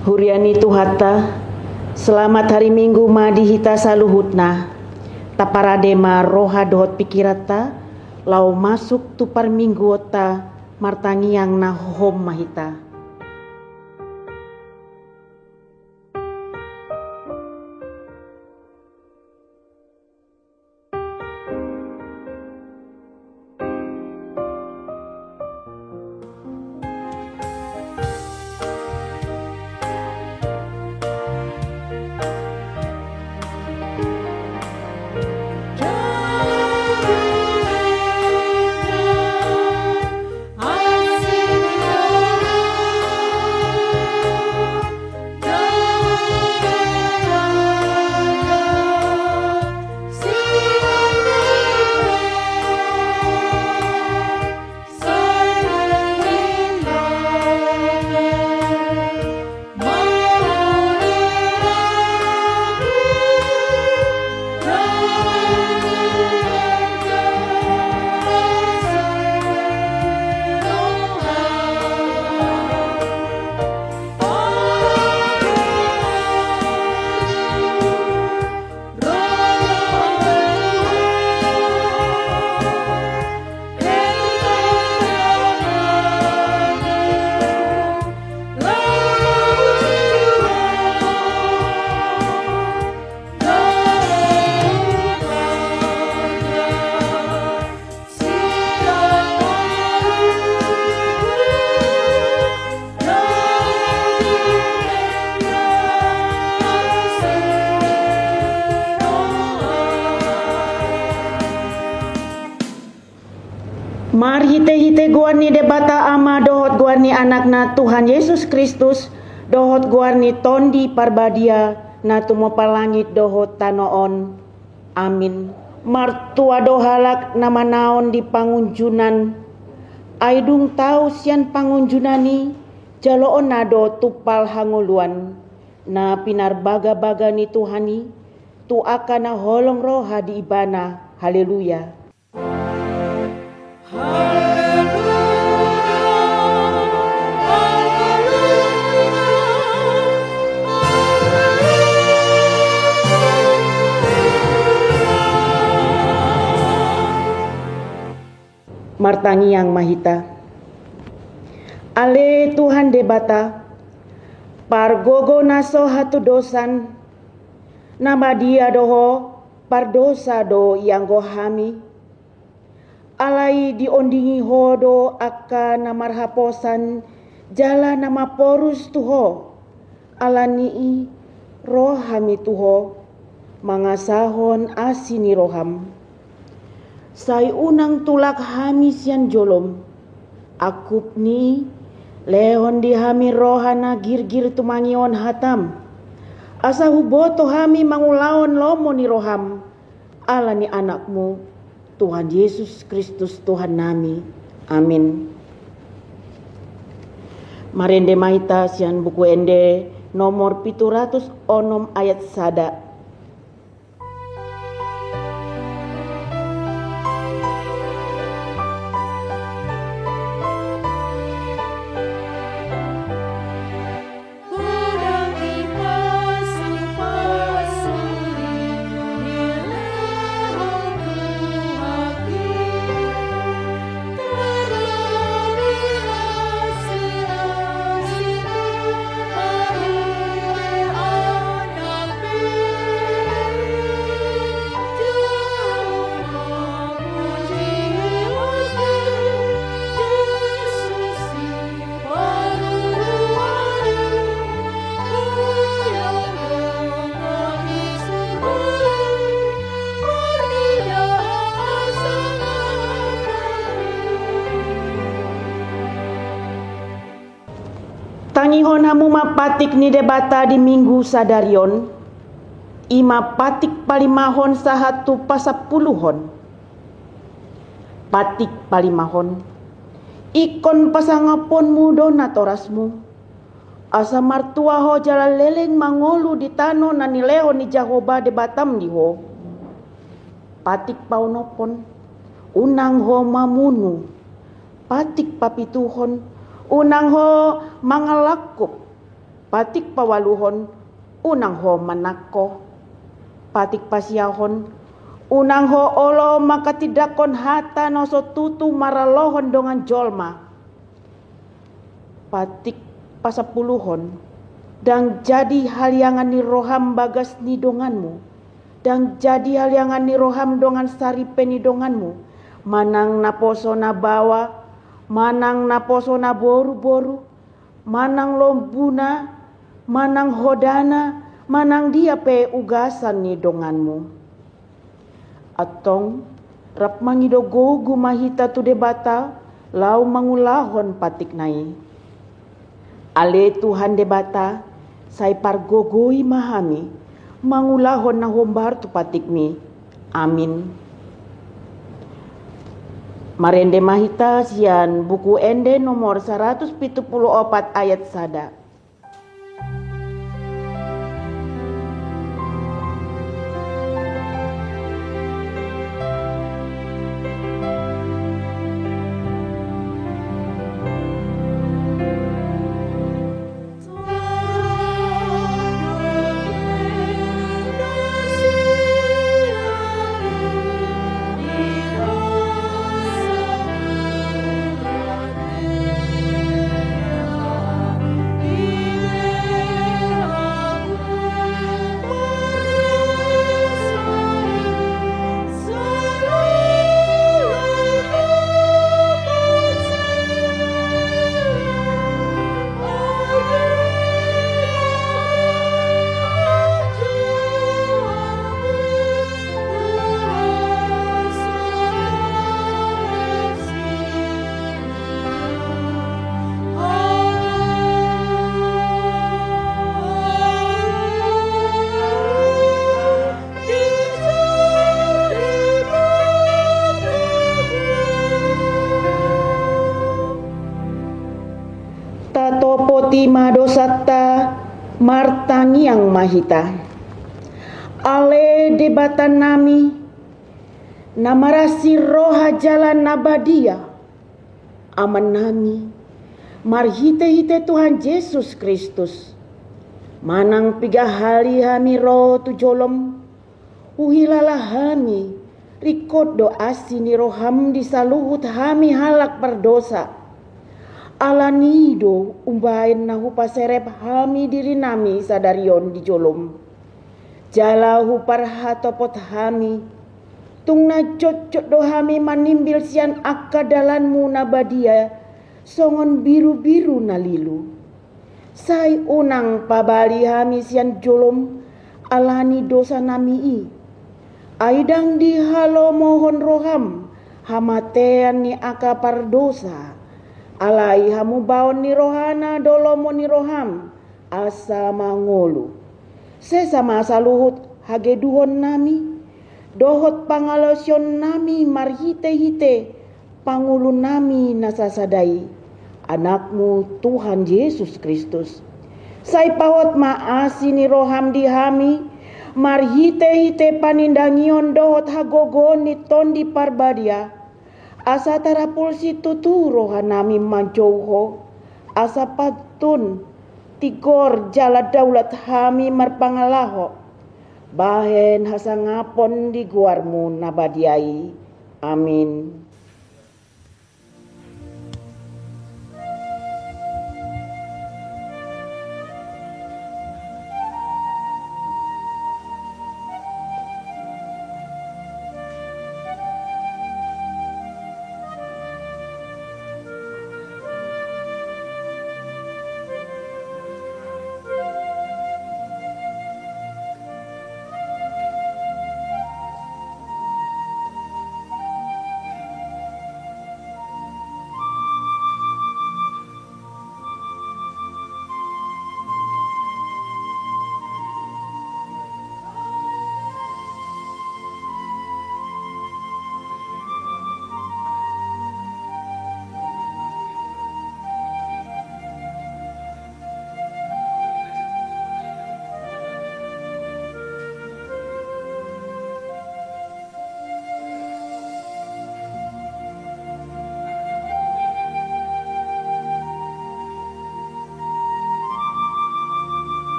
Huriani Tuhata, selamat hari Minggu madi hita saluhutna. Taparadema roha dohot pikirata, lau masuk tupar minggu ota martangiang na hom mahita. Mar hite guarni debata ama dohot guarni anakna Tuhan Yesus Kristus, dohot guarni tondi parbadia na tumo palangit dohot tanoon. Amin. Martua dohalak nama naon di pangunjunan. Aidung tau sian pangunjunani jaloon nado tupal hanguluan. Na pinarbaga-baga ni Tuhani tu akana holong roha di ibana. Haleluya. Martangiang mahita. Ale Tuhan debata, pargogo naso hatu dosan, nama dia doho pardosa do yang gohami. Alai diondingi hodo aka namarhaposan jala nama porus tuho. Alanii rohami tuho, mangasahon asini roham. Sai unang tulak hami sian jolom, akup ni lehon di hami rohana girgir tumangion hatam. Asa huboto hami mangulaon lomo ni roham, ala ni anakmu, Tuhan Yesus Kristus Tuhan nami. Amin. Marende maita sian buku ende nomor 706 ayat sada. Tangihon hamu mapatik ni debata di minggu sadarion, ima patik palimahon sahatu pasapuluhon. Patik palimahon, ikon pasangapon mudo natorasmu, asa martua ho jala leleng mangolu di tano na nileo ni Jahoba de Batam di ho. Patik paunopon, unang ho mamunu, patik papituhon, unang ho mangalakup, patik pawaluhon unang ho manako, patik pasiahon unang ho olo makatidakon hata noso tutu maralohon dongan jolma, patik pasapuluhon dan jadi haliangan ni roham bagas ni donganmu, dan jadi haliangan ni roham dongan saripe ni donganmu, manang naposo na bawa, manang naposo na boru-boru, manang lombuna, manang hodana, manang dia pe ugasan ni donganmu. Atong rap mangido gogu mahita tu debata, lau mangulahon patik nai. Ale Tuhan debata, sai pargogoi mahami, mangulahon na hombar tu patik mi. Amin. Marende mahita sian buku ende nomor 174 ayat sada. Tima dosata martangiang mahita. Ale debatan nami namarasi roha jalan nabadia. Aman nami marhite-hite Tuhan Yesus Kristus. Manang piga hari hami roh tu jolom. Uhilala hami rikod doa sini roham disaluhut hami halak berdosa. Alanido umbain nahu paserep hami diri nami sadarion di jolom. Jalahu parhatopot hami. Tung na cocok do hami manimbil sian akadalanmu nabadia. Songon biru-biru nalilu. Sai unang pabali hami sian jolom. Alani dosa nami i. Aidang di halo mohon roham. Hamatean ni akapar dosa. Alai hamu baon ni rohana dolomo ni roham asa mangolu. Sesama saluhut hageduhon nami. Dohot pangalosion nami marhite-hite. Pangulu nami nasasadai. Anakmu Tuhan Yesus Kristus. Sai pawot maasi ni roham di hami. Marhite-hite panindangion dohot hagogon ni tondi parbadia. Asa tarapulsi tutu rohanami manjauho. Asa patun tigor jala daulat hami marpangalaho. Bahen hasangapon di guarmu nabadiai. Amin.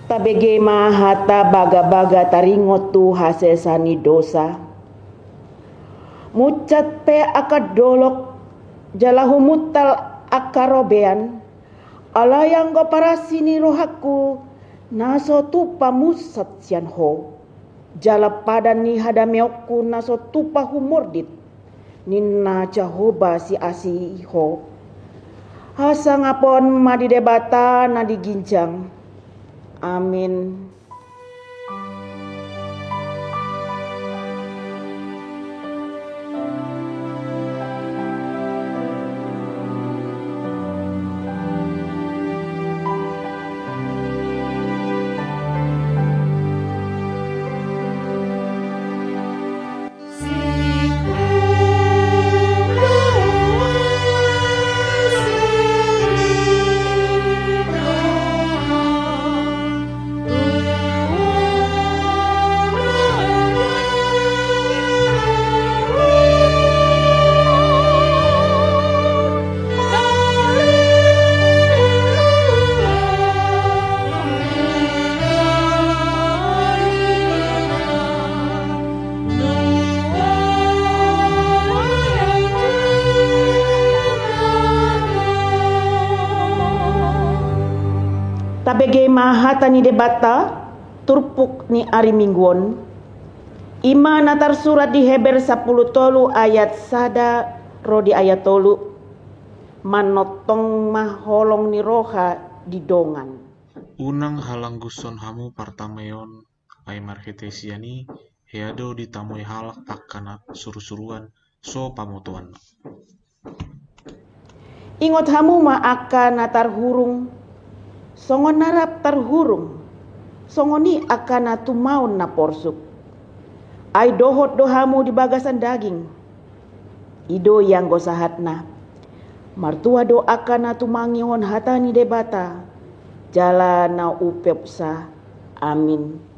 Tabege mahata baga-baga taringot tu hasesani dosa. Mucat pe akadolok jalahu mutal akarobean. Alayang go parasini rohaku naso tupa musat sian ho. Jala padan ni hadameokku naso tupa humordit. Ninna Jehovah si asi ho. Hasa ngapon madi debata na diginjang. Amin. Tabege mahata ni debata turpuk ni ari mingguon. Ima natar surat di Heber 10 tolu ayat sada rodi ayat tolu. Manotong maholong ni roha di dongan. Unang halangguson hamu partameon ai marhetesiani heado ditamoi halak akana suru-suruan so pamutuan. Ingot hamu ma akan natar hurung. Songon narap terhurung, songoni akan tumaun na porsuk. Ai dohot dohamu di bagasan daging. Ido yang gosahatna. Martua do akan tumangihon hatani debata. Jala na upepsa. Amin.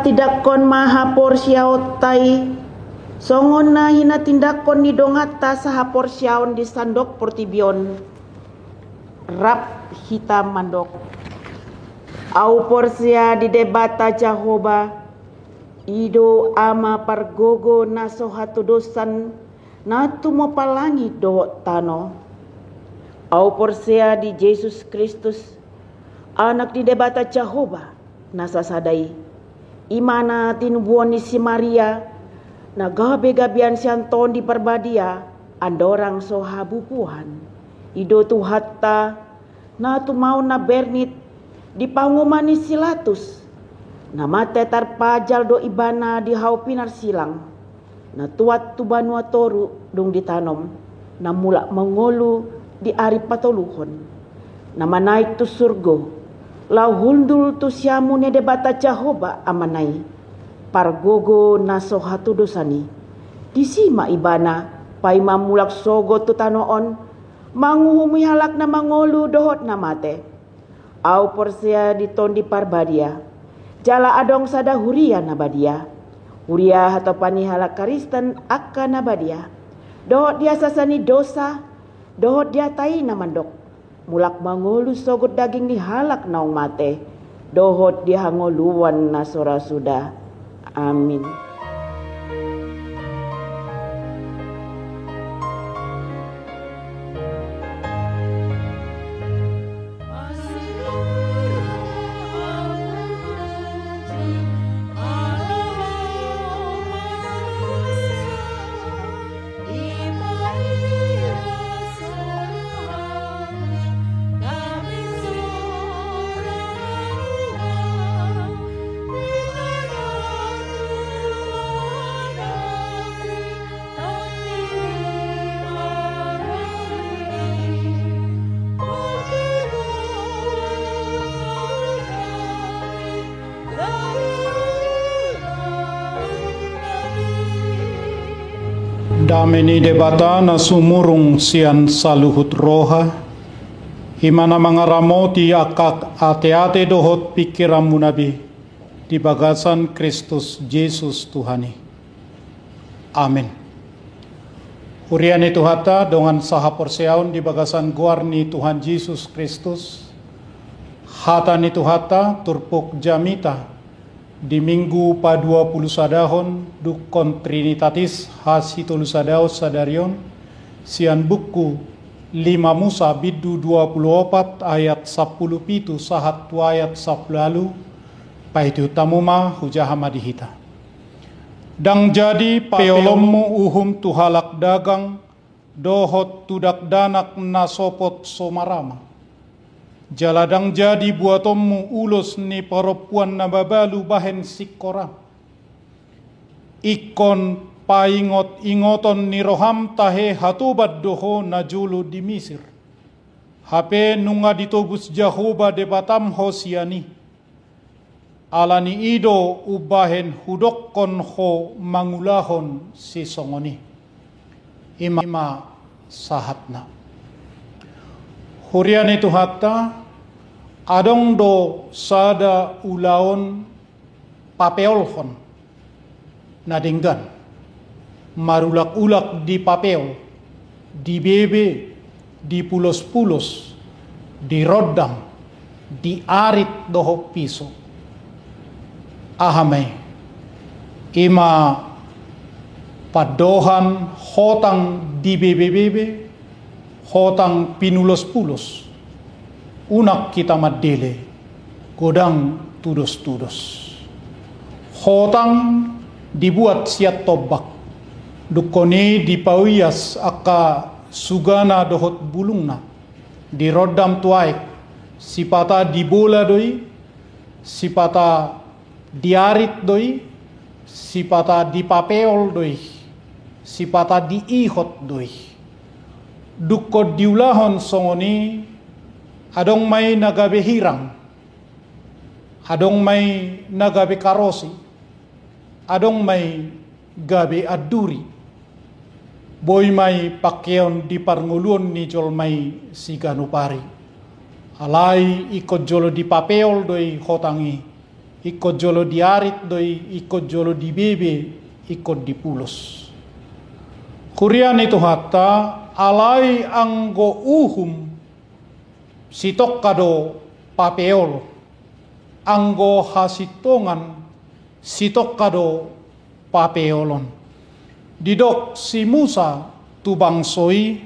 Tidak kon maha porsiaot tai songon na hina tindakon ni dongata saha porsiaon di sandok portibion rap hitam mandok au porsia di debata Jehovah ido ama pargogo na sohatu dosan na tumopalangi do tano au porsia di Yesus Kristus anak di debata Jehovah nasa sadai imana tinubuan ni si Maria na gabe-gabian sianton di perbadia andorang sohabupuhan ido tuhatta na tumau na bernit di panguman ni silatus na mate tarpajal do ibana di haupinar silang na tuat tubanua toru dong ditanom na mulak mengolu di ari patoluhon na manaik tu surgo lau hundul tu siamu ne debata Jehovah amanai pargogo na sohatu dosani disima ibana pai mamulak sogo tu tanoon manguhumi halak na mangolu dohot na mate au porsia ditondi parbadia jala adong sada huria na badia huria atau pani halak Kristen akan na badia dohot dia sasani dosa dohot dia tai na mandok mulak mangolu sogot daging ni halak naung mate dohot dihangoluan na sora sudah amin. Dameni debata na sumurung sian saluhut roha, himana mangaramoti akak ate-ate dohot pikiran munabi di bagasan Kristus Yesus Tuhani. Amin. Hurian itu hata dengan saha porseaun di bagasan guarni Tuhan Yesus Kristus. Hata itu hata turpuk jamita di minggu pa-20 sadahon dukon Trinitatis hasitolu sadaos sadarion sian buku 5 Musa bidu 24 ayat 10 pitu sahat tu ayat 10 lalu paitu tamuma hujahama dihita. Dang jadi peolommu uhum tuhalak dagang dohot tudak danak nasopot somarama. Jaladang jadi buatommu ulos ni paropuan nababalu bahen sikora. Ikon paingot ingoton ni roham tahe hatubat doho najulu di Misir. Hape nunga ditobus Jahoba debatam hosiani. Alani ido ubahen hudokon ho mangulahon si songoni. Ima sahatna. Hurian itu hatta adong do sada ulaon papeolhon nadinggan marulak-ulak di papeo, di bebe, di pulos-pulos, di rodam, di arit doho piso. Ahamay ima padohan hotang di bebe-bebe, hotang pinulos-pulos. Unak kita madele, godang tudos-tudos. Hotang dibuat siat tobak, dukone dipawiyas aka sugana dohot bulungna, di rodam tuaik, sipata dibola doi, sipata diarit doi, sipata dipapeol doi, sipata diihot doi. Dukko diulahon songoni, adong may nagabe hirang, adong may nagabe karosi, adong may gabe aduri, boy may pakyaon di parngulun ni jol may siganupari. Alay ikot jolo di papeol doi hotangi, ikot jolo di arit doi, ikot jolo di bebe, ikot di pulos. Kurian itu hatta alay anggo uhum sitok kado papeol, anggo hasitongan sitok kado papeolon. Didok si Musa tubangsoi,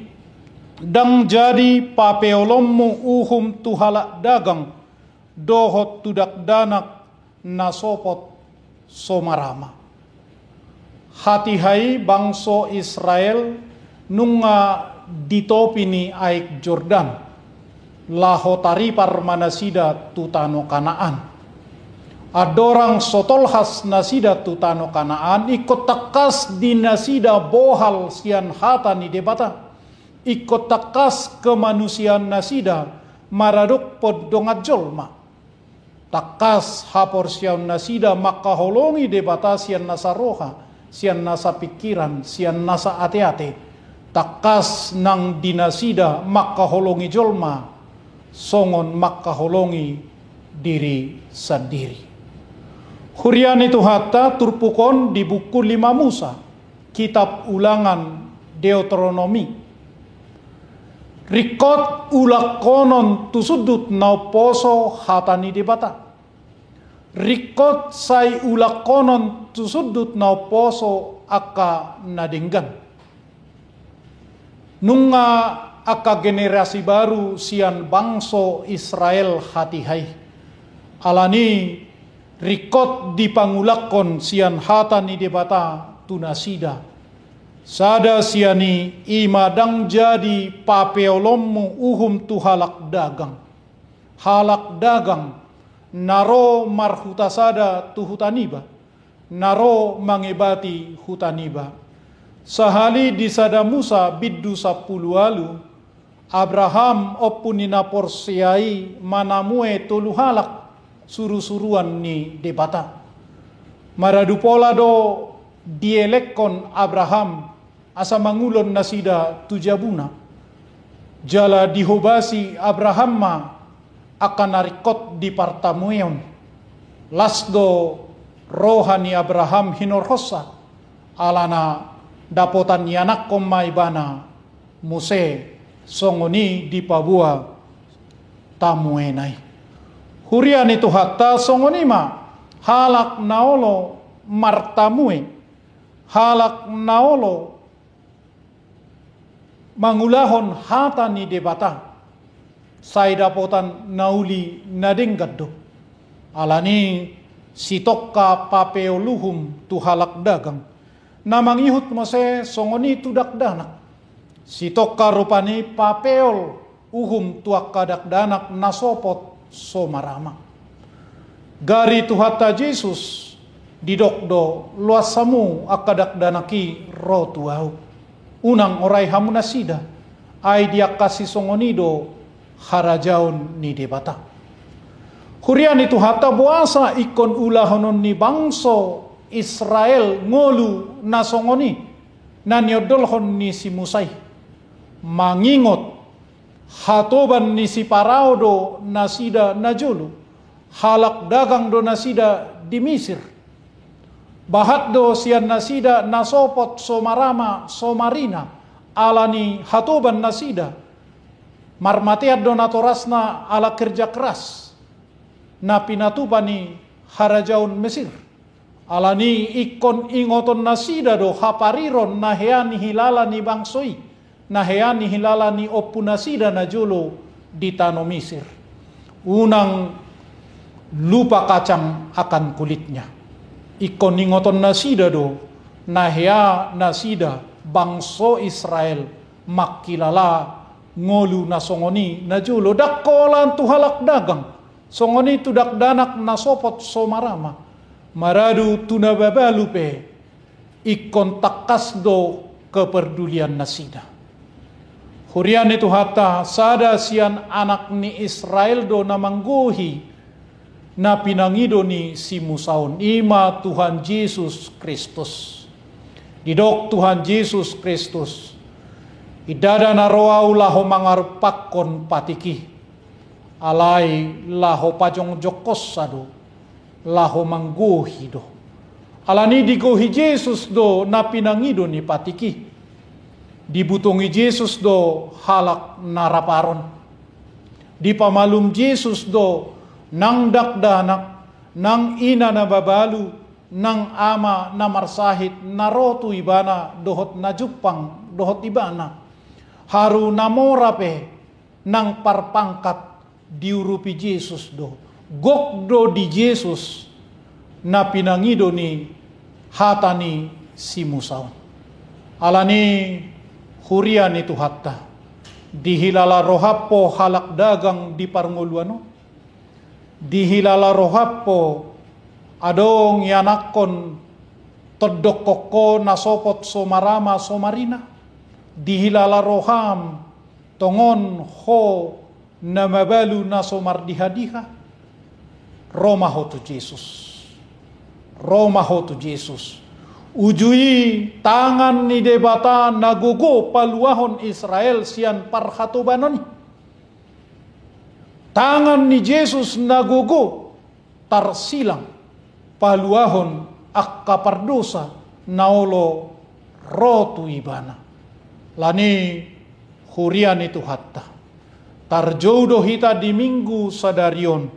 dang jadi papeolommu uhum tuhalak dagang, dohot tudak danak nasopot somarama. Hatihai bangso Israel nunga ditopini aik Jordan, lahotari parmanasida tutano Kanaan. Adorang sotolhas nasida tutano Kanaan, ikut takas di nasida bohal sian hata ni debata. Ikut takas kemanusiaan nasida maradok podongat jolma. Takas hapor sian nasida maka holongi debata sian nasa roha, sian nasa pikiran, sian nasa ate-ate. Takas nang dinasida maka holongi jolma, songon maka holongi diri sendiri. Hurian itu hatta turpukon di buku 5 Musa, kitab ulangan Deuteronomi. Rikot ulakonon tusudut nau poso hatani debata. Rikot sai ulakonon tusudut nau poso aka nadinggan. Nunga aka generasi baru sian bangso Israel hatihai. Alani rikot dipangulakon sian hatani debata tunasida. Sada siani imadang jadi papeolommu uhum tu halak dagang. Halak dagang naro marhutasada tu hutaniba. Naro mangebati hutaniba. Sahali di sada Musa biddu 10 alu, Abraham opunina porsiai manamue tolu halak suru-suruan ni debata. Maradu pola do dielekon Abraham asa mangulon na sida tujabuna. Jala dihobasi Abraham ma akan narikot di partamuyon. Lasdo rohani Abraham hinorhosa alana dapotan yanak komay bana Mose songoni di pabua tamuenay. Hurian itu hatta songoni ma halak naolo martamue, halak naolo mangulahon hata ni debata say dapotan nauli nadenggaddo alani sitokka papeoluhum tu halak dagang namang ihut Mose songoni tudak danak sitokka rupani papeol uhum tuak kadak danak nasopot somarama gari tu hatta Jesus didokdo luasamu akadak danaki rotuau unang oray hamunasida ay dia kasih songonido harajaon ni debata. Hurian itu hatta buasa ikon ulahonon ni bangso Israel ngolu na songoni na niodolhon ni si Musay mangingot hatoban ni si Parao nasida najulu halak dagang do nasida di Mesir bahat do sian nasida nasopot somarama somarina alani hatoban nasida marmatiad do natorasna ala kerja keras na pinatupani harajaun Mesir alani ikon ingoton nasida do hapariron na heani hilala ni bangsoi na heani hilala ni opu nasida na jolo di tano Mesir unang lupa kacang akan kulitnya ikon ingoton nasida do na hea nasida bangso Israel makilala ngolu na songoni na jolo dakkolan tu halak dagang songoni tu dak danak na sopot somarama maradu tunababalupe ikon takas do kepedulian nasida. Hurian itu hatta sada sian anak ni Israel do namanggohi na pinangido ni si Musaon ima Tuhan Yesus Kristus didok Tuhan Yesus Kristus idada na roau laho mangarpakon patiki alai laho pajong jokos sado laho manggohi do alani digohi Yesus do na pinangido ni patiki dibutongi Yesus do halak naraparon dipamalum Yesus do nang dakdanak nang ina na babalu nang ama na marsahit narotu ibana dohot na jupang dohot ibana haru namorape nang parpangkat diurupi Yesus do gokdo di Yesus na pinangido ni hatani si Musaon alani hurian itu hatta dihilala rohapo halak dagang di parngoluano dihilala rohapo adong yanakon todok koko nasopot somarama somarina dihilala roham tongon ho namabalu na somardihadiha Roma ho tu Jesus Roma ho tu Jesus ujui tangan ni debata nagugo paluahon Israel sian parhatobanoni tangan ni Jesus nagugo tarsilang paluahon akkapardosa naolo rotu ibana lani hurian itu hatta tarjodo hita di minggu sadarion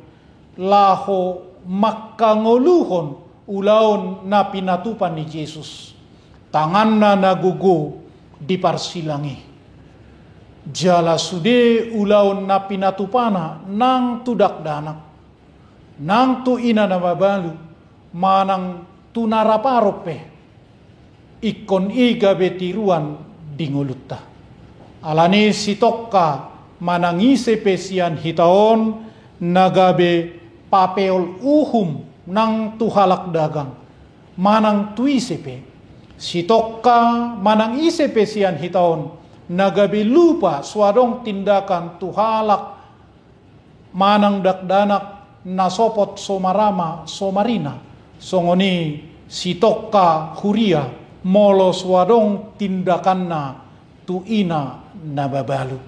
laho makkangoluhon ulaon na pinatupan ni Jesus tangan na nagugo di parsilangi jala sude ulaon na pinatupana nang tudak danak nang tu ina na mabalu manang tunaraparope ikon iga betiruan dingulutta alani sitokka manangise pesian hitaon nagabe papeol uhum nang tuhalak dagang manang tuisepe sitokka manang isepe sian hitaon nagabe lupa swadong tindakan tuhalak manang dakdanak nasopot somarama somarina songoni sitokka huria molos wadong tindakanna tu ina nababalu.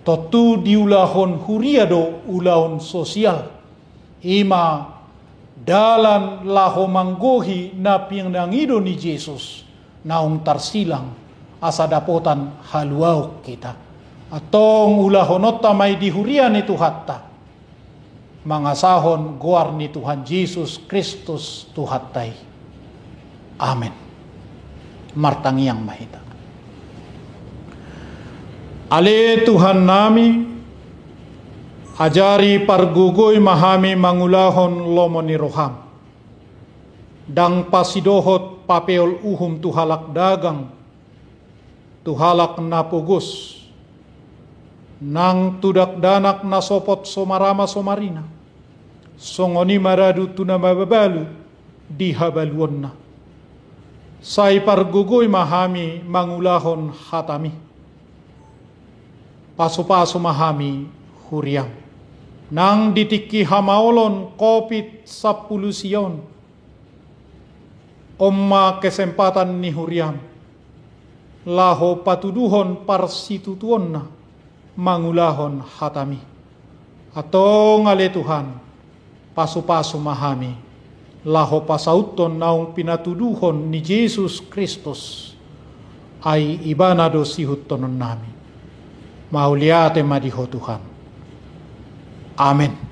Totu diulahon huriado ulahon sosial. Ima dalan laho manggohi na pinangido ni Jesus naung tarsilang asa dapotan haluau kita. Atong ulahonot tamay dihurian itu hatta. Mangasahon guar ni Tuhan Yesus Kristus tuhatay. Amen. Martangiang mahita. Ale Tuhan nami, ajari pargugoy mahami mangulahon lomo ni roham. Dang pasidohot papeol uhum tuhalak dagang, tuhalak napugus, nang tudak danak nasopot somarama somarina, songoni maradu tunamababalu dihabaluon na. Say pargugoy mahami mangulahon hatami. Paso-paso mahami huriam. Nang ditiki hamaolon COVID 10 sion. Omma kesempatan ni huriam. Laho patuduhon parsitutuon na mangulahon hatami. Atong ale Tuhan, paso-paso mahami. Laho pasauton naung pinatuduhon ni Jesus Kristus ay ibanado sihutonon nami. Mauliate madiho Tuhan. Amin.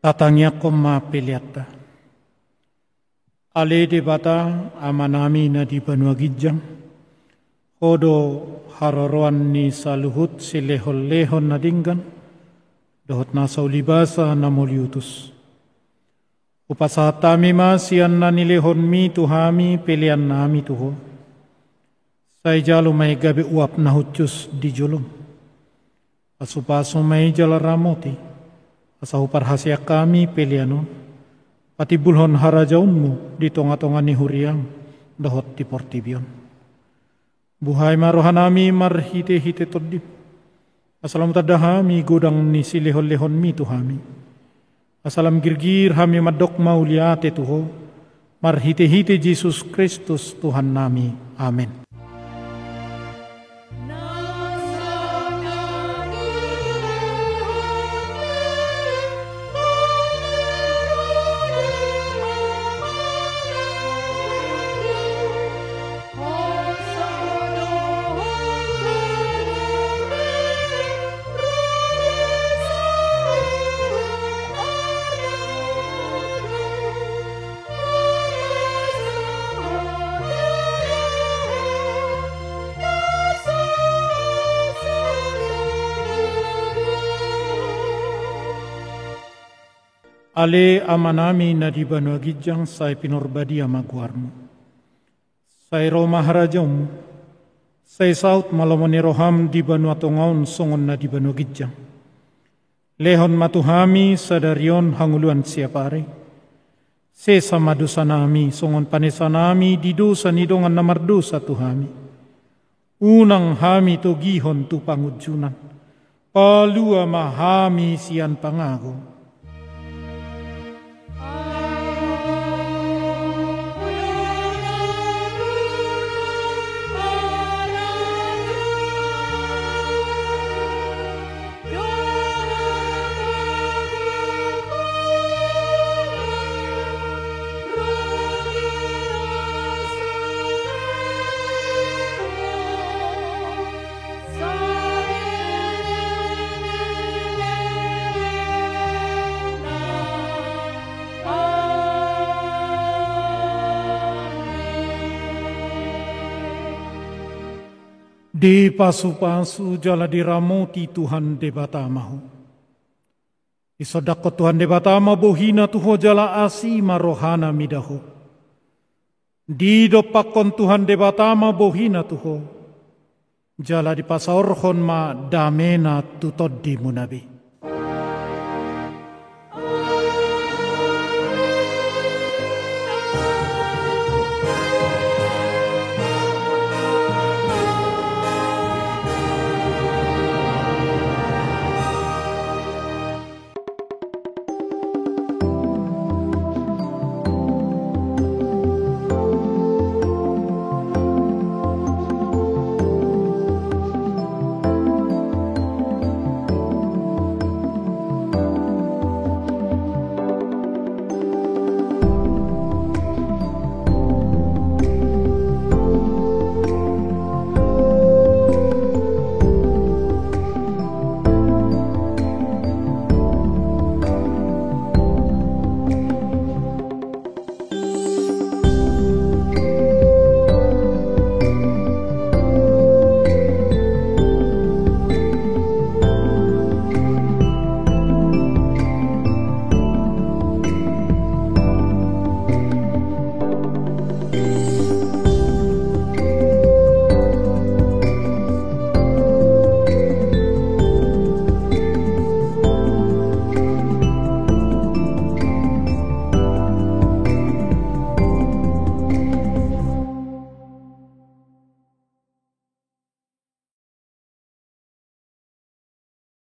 Tatangnya koma peliata. Ale de bata amanami na di Banua Gijang. Hodo haroroan ni saluhut silehol-lehon na dinggan. Dohot nasa ulibasa na moliutus. Upasatami masian na nilehon mi tuhami pelian nami tuho. Say jalo may gabi uap na hutyus di julong. Asupaso may jalaramoti. Asahu parhasya kami peliano, pati bulhon harajaunmu di tonga-tonga ni huriang, dohot di portibion. Buhay marohanami marhite-hite toddi. Asalam tadahami godang ni silehon-lehon mi tuhami. Asalam girgir hami madok mauliate tuho, marhite-hite Jesus Kristus Tuhan nami. Amin. Ale amanami na di banua gijang say pinorbadi amaguarmu. Say Roma harajom, say saut malamoni roham di banua tongaun songon na di banua gijang. Lehon matuhami sadarion hanguluan siapare. Se sama dosa nami songon panesa nami di dosa nidongan namardosa tuhami. Unang hami to gihon tu pangujunan. Palua mahami sian pangago. Di pasu-pasu jala diramoti Tuhan debatamahu. Isodako Tuhan debatama bohina tuho jala asima rohana midahu. Di dopakon Tuhan debatama bohina tuho. Jala di pasaorhon ma damena tutod di munabi.